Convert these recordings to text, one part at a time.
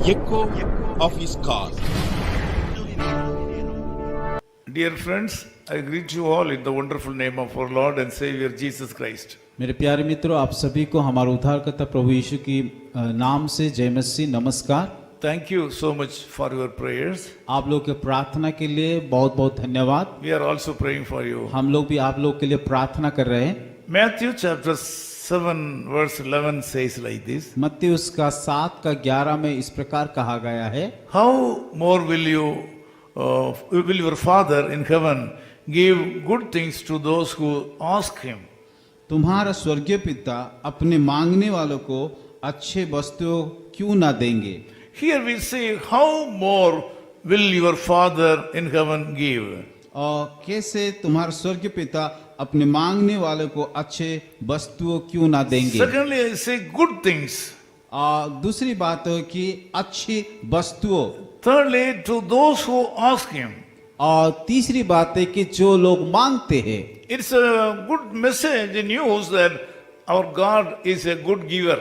echo of his call. Dear friends, I greet you all in the wonderful name of our Lord and Savior Jesus Christ. मेरे प्यारे मित्रों, आप सभी को हमारे उद्धारकर्ता प्रभु यीशु की नाम से जय मसीह नमस्कार। Thank you so much for your prayers. आप लोग के प्रार्थना के लिए बहुत बहुत धन्यवाद। We are also praying for you. हम लोग भी आप लोग के लिए प्रार्थना कर रहे हैं। Matthew chapter 7 verse 11 says like this. मत्ती उसका 7 का 11 में इस प्रकार कहा गया है, How more will your Father in heaven give good things to those who ask him? तुम्हारा स्वर्गीय पिता अपने मांगने वालों को अच्छे वस्तुओं क्यों ना देंगे। Here we see how more will your Father in heaven give. और कैसे तुम्हारा स्वर्गीय पिता अपने मांगने वालों को अच्छे वस्तुओं क्यों ना देंगे। Secondly, I say good things. दूसरी बात है कि अच्छी वस्तुओं। Thirdly, to those who ask him. और तीसरी बात है कि जो लोग मांगते हैं। It's a good message in news that our God is a good giver.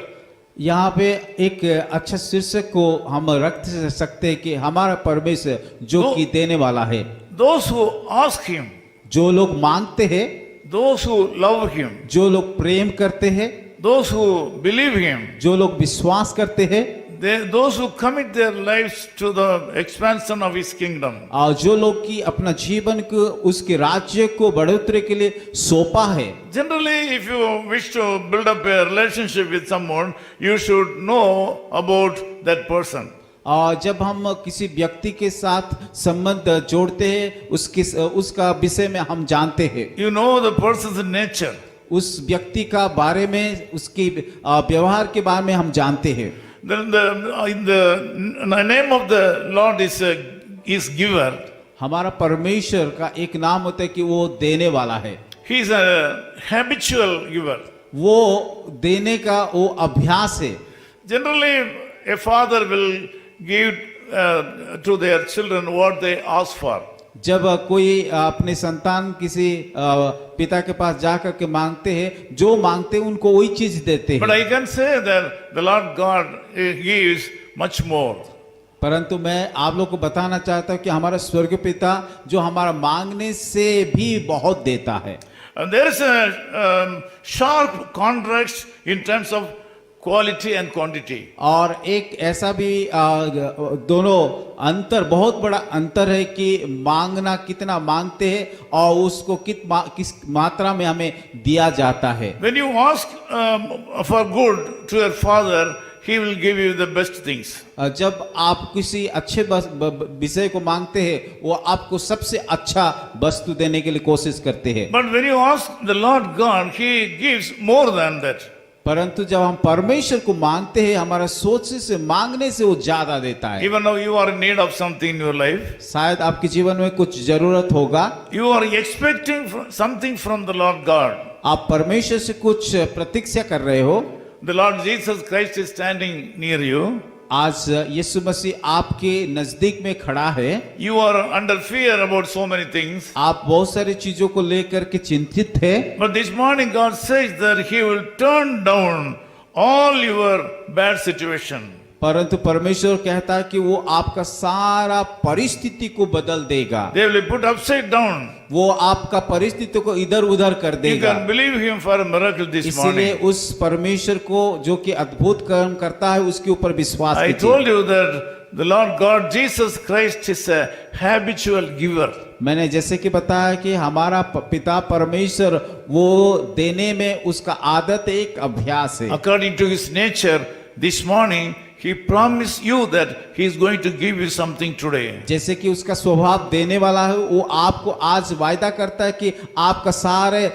यहाँ पे एक अच्छा शीर्षक को हम रख सकते हैं कि हमारा परमेश्वर जो कि देने वाला है। Those who ask him, जो लोग मांगते हैं, those who love him, जो लोग प्रेम करते हैं, those who believe him, जो लोग विश्वास करते हैं, those who commit their lives to the expansion of his kingdom. और जो लोग की अपना जीवन को उसके राज्य को बढ़ोतरी के लिए सौंपा है। Generally, if you wish to build up a relationship with someone, you should know about that person. और जब हम किसी व्यक्ति के साथ संबंध जोड़ते हैं, उसका विषय में हम जानते हैं। You know the person's nature. उस व्यक्ति का बारे में, उसकी व्यवहार के बारे में हम जानते हैं। Then in the name of the Lord is giver. हमारा परमेश्वर का एक नाम होता है कि वो देने वाला है। He is a habitual giver. वो देने का वो अभ्यास है। Generally, a father will give to their children what they ask for. जब कोई अपने संतान किसी पिता के पास जाकर के मांगते हैं, जो मांगते हैं उनको वही चीज देते हैं। But I can say that the Lord God gives much more. परंतु मैं आप लोग को बताना चाहता हूँ कि हमारा स्वर्गीय पिता जो हमारा मांगने से भी बहुत देता है। And there is a sharp contrast in terms of quality and quantity. और एक ऐसा भी दोनों अंतर, बहुत बड़ा अंतर है कि मांगना कितना मांगते हैं और उसको किस मात्रा में हमें दिया जाता है। When you ask for good to your father, he will give you the best things. जब आप किसी अच्छे विषय को मांगते हैं, वो आपको सबसे अच्छा वस्तु देने के लिए कोशिश करते हैं। But when you ask the Lord God, he gives more than that. परंतु जब हम परमेश्वर को मांगते हैं, हमारा सोचने से मांगने से वो ज्यादा देता है। Even though you are in need of something in your life, शायद आपके जीवन में कुछ जरूरत होगा, you are expecting something from the Lord God. आप परमेश्वर से कुछ प्रतीक्षा कर रहे हो। The Lord Jesus Christ is standing near you. आज यीशु मसीह आपके नजदीक में खड़ा है। You are under fear about so many things. आप बहुत सारी चीजों को लेकर के चिंतित है। But this morning God says that he will turn down all your bad situation. परंतु परमेश्वर कहता है कि वो आपका सारा परिस्थिति को बदल देगा। They will be put upside down. वो आपका परिस्थिति को इधर उधर कर You देगा। can believe him for a miracle this इसलिए morning. उस परमेश्वर को जो कि अद्भुत कर्म करता है, उसके ऊपर विश्वास I कीजिए। told you that the Lord God Jesus Christ is a habitual giver. मैंने जैसे कि बताया कि हमारा पिता परमेश्वर वो देने में उसका आदत एक अभ्यास है। According to his nature, this morning he promised you that he is going to give you something today. जैसे कि उसका स्वभाव देने वाला है, वो आपको आज वायदा करता है कि आपका सारे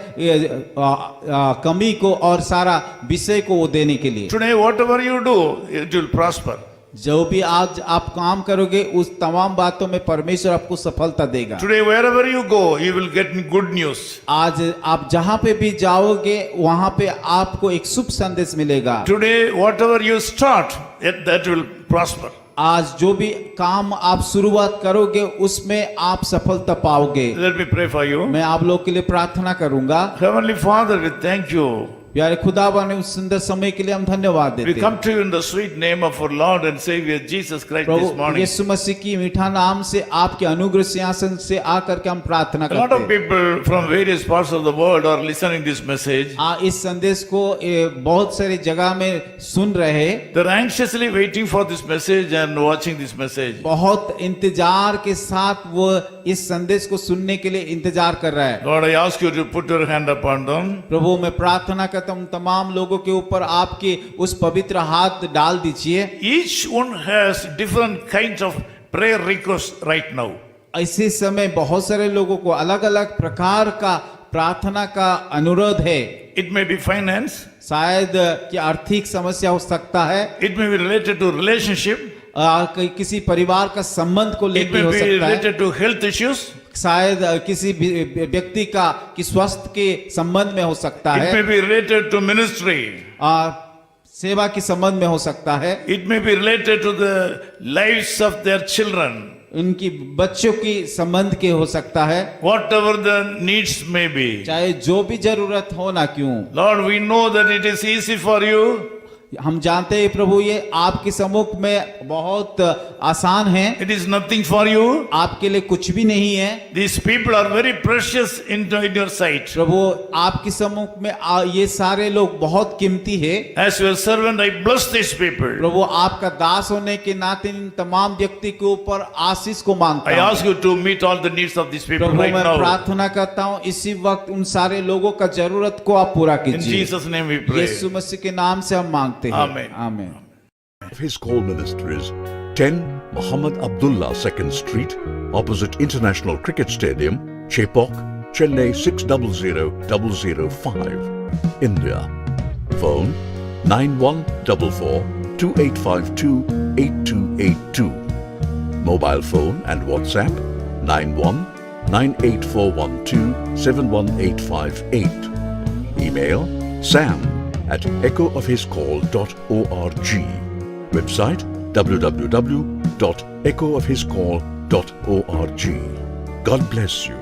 कमी को और सारा विषय को वो देने के लिए। Today whatever you do, it will prosper. जो भी आज आप काम करोगे, उस तमाम बातों में परमेश्वर आपको सफलता देगा। Today wherever you go, you will get good news. आज आप जहां पे भी जाओगे, वहां पे आपको एक शुभ संदेश मिलेगा। Today whatever you start, that will prosper. आज जो भी काम आप शुरुआत करोगे, उसमें आप सफलता पाओगे। Let me pray for you. मैं आप लोग के लिए प्रार्थना करूंगा। Heavenly Father, we thank you प्यारे खुदावन उस सुंदर समय के लिए हम धन्यवाद We देते हैं। come to you in the sweet name of our Lord and Savior Jesus Christ this Prabhu morning. यीशु मसीह की मीठा नाम से आपके अनुग्रह सिंहासन से आकर के हम प्रार्थना A lot करते of हैं। people from various parts of the world are listening this message. इस संदेश को बहुत सारी जगह में सुन रहे हैं। They're anxiously waiting for this message and watching this message. बहुत इंतजार के साथ वो इस संदेश को सुनने के लिए इंतजार कर रहा है। Lord, I ask you to put your hand upon them. प्रभु मैं प्रार्थना करता हूँ तमाम लोगों के ऊपर आपके उस पवित्र हाथ डाल दीजिए। Each one has different kinds of prayer requests right now. इसी समय बहुत सारे लोगों को अलग अलग प्रकार का प्रार्थना का अनुरोध है। It may be finance, शायद कि आर्थिक समस्या हो सकता है, it may be related to relationship, किसी परिवार का संबंध को it लेकर may हो be सकता है, related to health issues, शायद किसी व्यक्ति का कि स्वास्थ्य के संबंध में हो सकता it है, may be related to ministry, सेवा के संबंध में हो सकता है, it may be related to the lives of their children. उनकी बच्चों की संबंध के हो सकता है, Whatever the needs may be. चाहे जो भी जरूरत हो ना क्यों। Lord, we know that it is easy for you. हम जानते हैं प्रभु ये आपके सम्मुख में बहुत आसान है, It is nothing for you. आपके लिए कुछ भी नहीं है। These people are very precious in your sight. प्रभु आपके सम्मुख में ये सारे लोग बहुत कीमती है। As your servant, I bless these people. प्रभु आपका दास होने के नाते इन तमाम व्यक्ति के ऊपर आशीष को मांगता I हूं। ask you to meet all the needs of these people Prabhu right मैं now. प्रार्थना करता हूँ इसी वक्त उन सारे लोगों का जरूरत को आप पूरा In कीजिए। Jesus' name we pray. यीशु मसीह के नाम से हम मांगते हैं। Amen. आमीन। His call ministry is 10 Muhammad Abdullah 2nd Street, opposite International Cricket Stadium, Chepauk, Chennai 600005, India. Phone 9144-2852-8282. Mobile phone and WhatsApp 91-98412-71858. Email sam@echoofhiscall.org. Website www.echoofhiscall.org. God bless you.